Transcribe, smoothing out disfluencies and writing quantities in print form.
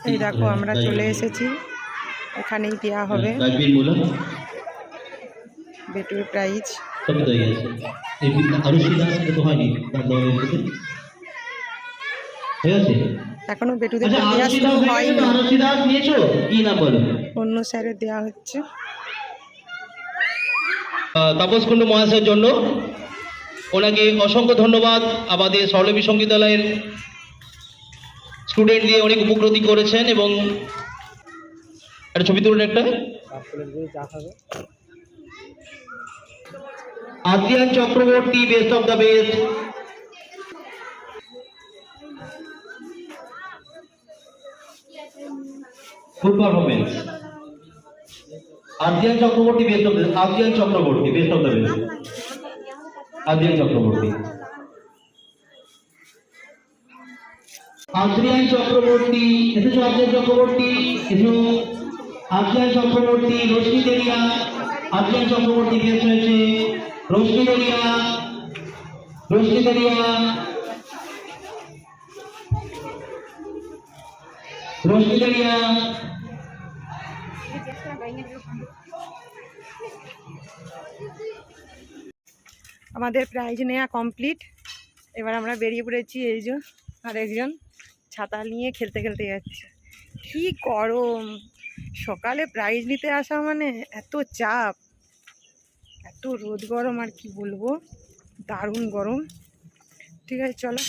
এই দেখো আমরা চলে এসেছি, এখানেই দেওয়া হবে বেটুর প্রাইজ। এখনো বেটুদের দেওয়া শুরু হয়নি, অন্য স্যারের দেওয়া হচ্ছে। তাপস কুণ্ডু মহাশয়ের জন্য ওনাকে অসংখ্য ধন্যবাদ। আমাদের স্বরলিপি সংগীতালয়ের স্টুডেন্ট দিয়ে অনেক উপকৃত করেছেন। এবং একটা ছবি তুলুন একটা। Adrian Chakraborty, best of the best. Good performance. Adrian Chakraborty, best of the best. Adrian Chakraborty, best of the best. Adrian Chakraborty, Adrian Chakraborty এসেছো। আদ্রিয়ান চক্রবর্তী এসো। আদ্রিয়ান চক্রবর্তী, রশ্মি দেরিয়া। আদ্রিয়ান চক্রবর্তী বেস্ট হয়েছে। রশ্মি দেরিয়া, রশ্মি দেরিয়া, রশ্মি দেরিয়া। আমাদের প্রাইজ নেওয়া কমপ্লিট। এবার আমরা বেরিয়ে পড়েছি। এই যে আরেকজন ছাতা নিয়ে খেলতে খেলতে যাচ্ছে। কি গরম! সকালে প্রাইজ নিতে আসা মানে এত চাপ, এত রোদ গরম, আর কি বলবো, দারুণ গরম। ঠিক আছে, চলো।